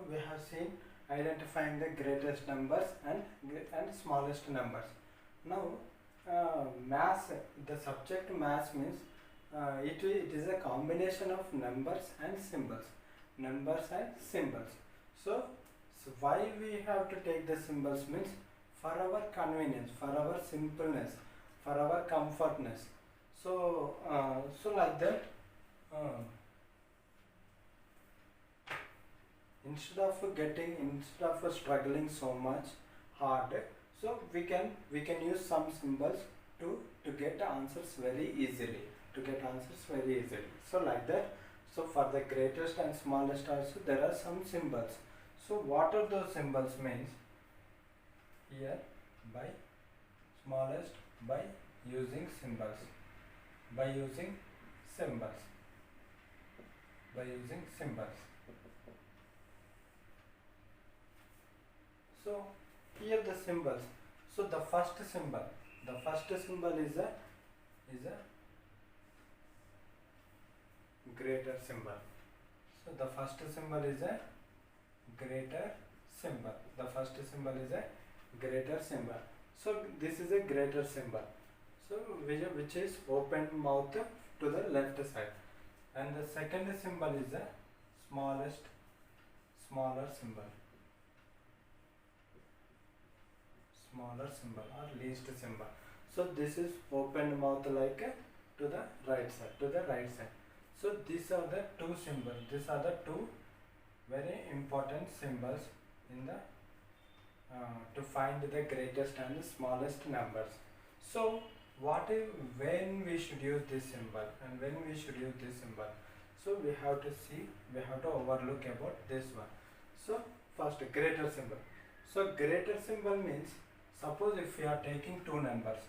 we have seen identifying the greatest numbers and smallest numbers. Now mass, the subject mass means it is a combination of numbers and symbols. So why we have to take the symbols means for our convenience, for our simpleness, for our comfortness. So like that, instead of struggling so much hard, so we can use some symbols to get answers very easily. So like that. So for the greatest and smallest also there are some symbols. So what are those symbols means? Here by smallest, by using symbols. So here the symbols. So the first symbol is a greater symbol. So the first symbol is a greater symbol. So this is a greater symbol. So which is open mouth to the left side. And the second symbol is a smaller symbol or least symbol. So this is open mouth like to the right side. So these are the two symbols. These are the two very important symbols in the to find the greatest and the smallest numbers. So when we should use this symbol and when we should use this symbol? So we have to overlook about this one. So first, greater symbol. So greater symbol means, suppose if we are taking two numbers,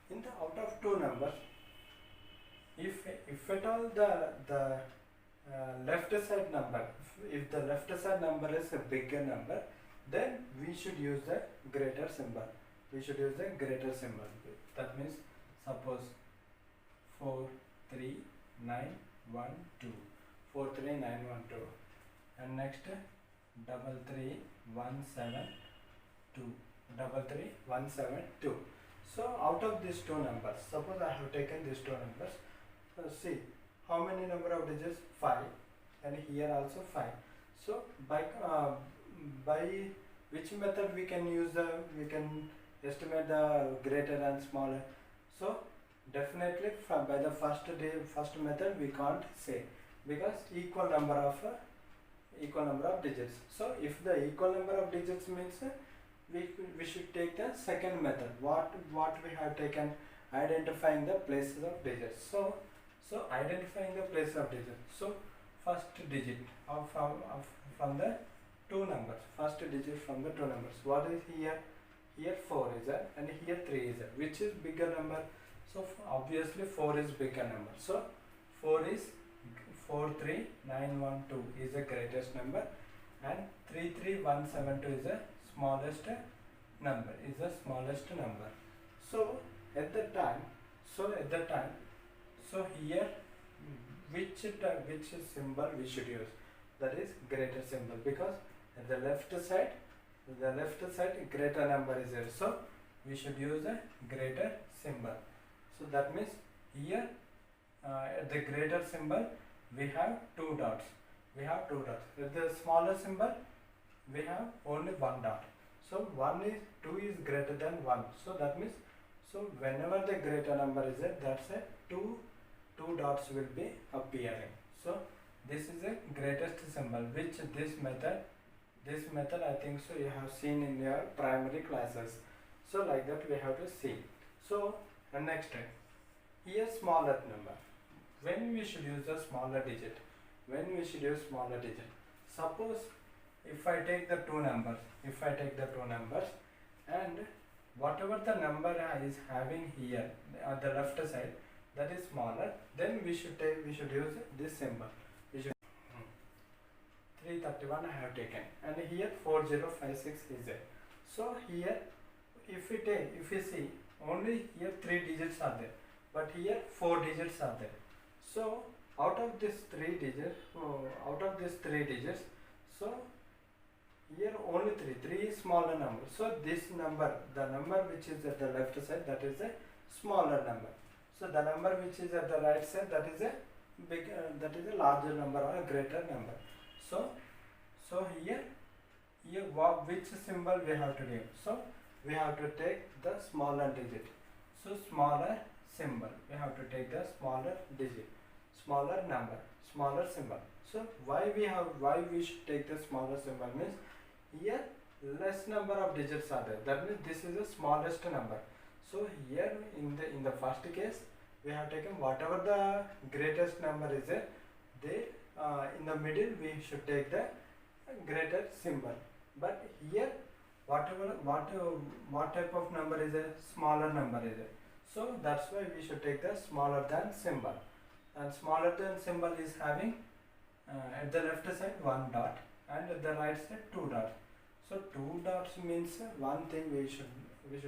in the out of two numbers, if at all the left side number, if the left side number is a bigger number, then we should use the greater symbol. That means, suppose 4 3 9 1 2, and next 3 1 7 2. So out of these two numbers, suppose I have taken these two numbers. See how many number of digits? 5, and here also 5. So by which method we can estimate the greater and smaller? So definitely by the first method we can't say, because equal number of digits. So if the equal number of digits means we should take the second method. What we have taken, identifying the places of digits. So identifying the place of digits. So first digit from the two numbers. What is here? Here 4 is there, and here 3 is there. Which is bigger number? So obviously 4 is bigger number. So 4 3 9 1 2 is the greatest number, and 3 3 1 7 2 is the smallest number. So at the time, so here which symbol we should use? That is greater symbol, because at the left side greater number is there. So we should use a greater symbol. So that means here at the greater symbol we have two dots. At the smaller symbol we have only one dot. So 2 is greater than 1. So that means, so whenever the greater number is there, that's a two dots will be appearing. So this is a greatest symbol, which this method I think so you have seen in your primary classes. So like that we have to see. So next, here smaller number. When we should use a smaller digit? Suppose if I take the two numbers, and whatever the number is having here on the left side, that is smaller, then we should use this symbol. 331 I have taken, and here 4056 is there. So here if we see, only here 3 digits are there, but here 4 digits are there. So out of this three digits, so here only three is smaller number. So this number, the number which is at the left side, that is a smaller number. So the number which is at the right side, that is a larger number or a greater number. So here which symbol we have to do? So we have to take the smaller digit. So smaller symbol, we have to take the smaller digit, smaller number, smaller symbol. So why we should take the smaller symbol means here less number of digits are there. That means this is the smallest number. So here in the first case we have taken whatever the greatest number is there. In the middle we should take the greater symbol. But here what type of number is a smaller number is it? So that's why we should take the smaller than symbol. And smaller than symbol is having at the left side one dot and at the right side two dots. So two dots means one thing we should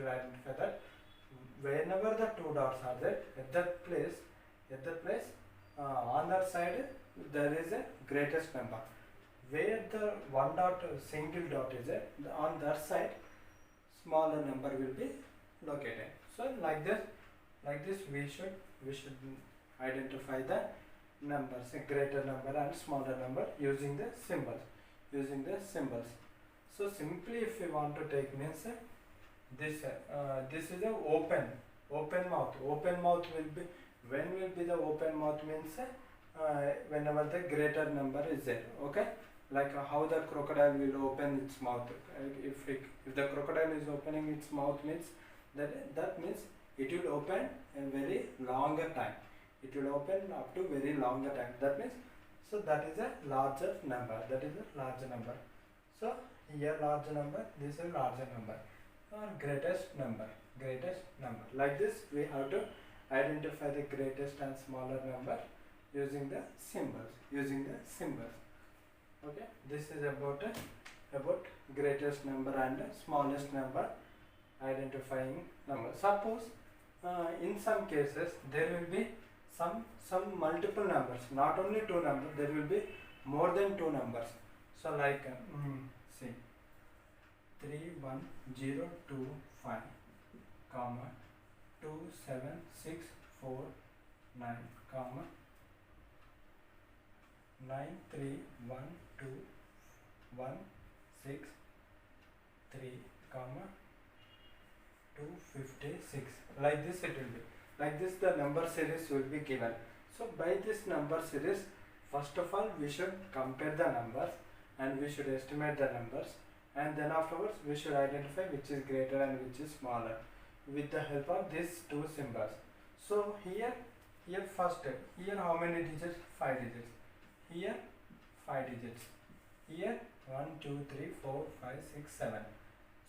identify that whenever the two dots are there, at that place on that side there is a greatest number. Where the one dot single dot is there, on that side smaller number will be located. So like this we should identify the numbers, a greater number and smaller number using the symbols. So simply if we want to take means this is a open mouth. Open mouth will be, when will be the open mouth means whenever the greater number is there. Okay, like how the crocodile will open its mouth. If the crocodile is opening its mouth means that means it will open a very longer time. It will open up to very longer time. That means, so that is a larger number. So here larger number, this is larger number, or greatest number. Like this we have to identify the greatest and smaller number using the symbols. Okay, this is about greatest number and smallest number, identifying number. Suppose in some cases there will be some multiple numbers, not only two numbers, there will be more than two numbers. So like see 31025 comma 27649 comma 9312163 comma 256. Like this it will be. Like this the number series will be given. So by this number series, first of all we should compare the numbers and we should estimate the numbers, and then afterwards we should identify which is greater and which is smaller with the help of these two symbols. So here first, here how many digits? 5 digits. Here 5 digits. Here 1 2 3 4 5 6 7.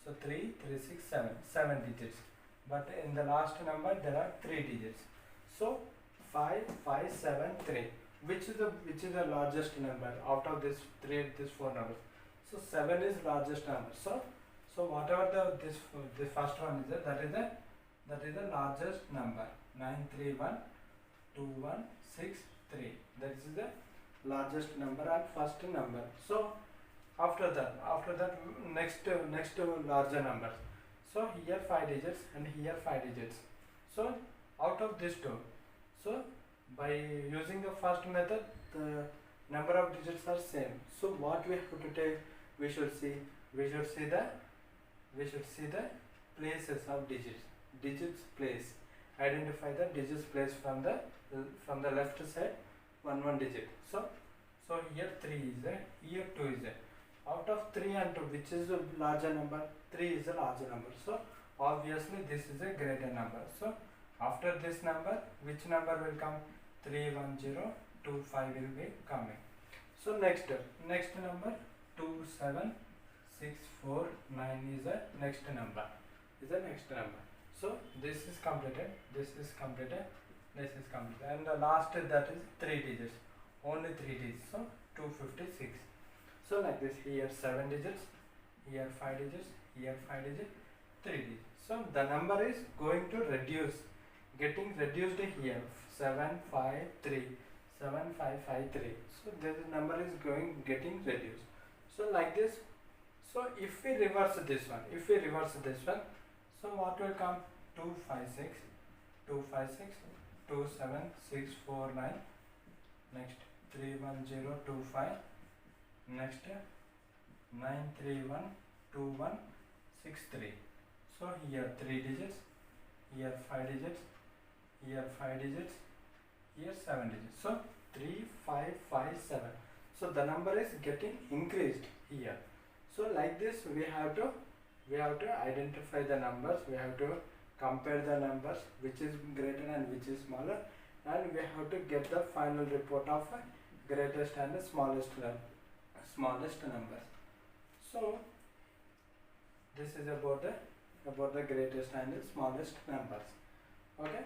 So 3 3 6 7 digits. But in the last number there are 3 digits. So 5 5 7 3. Which is the largest number out of this 4 numbers? So 7 is largest number. So whatever this first one is that is the largest number. 9312163. That is the largest number and first number. So after that next larger number. So here 5 digits and here 5 digits. So out of these two, so by using the first method the number of digits are same. So what we have to take, we should see the places of digits place. Identify the digits place from the left side, one digit. So here 3 is there, here 2 is there. Out of 3 and 2, which is a larger number? 3 is a larger number. So obviously this is a greater number. So after this number, which number will come? 31025 will be coming. So next number 27649 is the next number. So this is completed, and the last that is 3 digits, only 3 digits. So 256. So like this, here 7 digits, here 5 digits, here 5 digits, 3 digits. So the number is going to getting reduced here. 7 5 3 7553. So this number is getting reduced. So like this. So if we reverse this one, so what will come? 256, 256, 27649, next 31025, next 9312163. So here 3 digits, here 5 digits, here 5 digits, here 7 digits. So 3557. So the number is getting increased here. So like this we have to identify the numbers, we have to compare the numbers which is greater and which is smaller, and we have to get the final report of greatest and the smallest numbers. So this is about the greatest and the smallest numbers. Okay.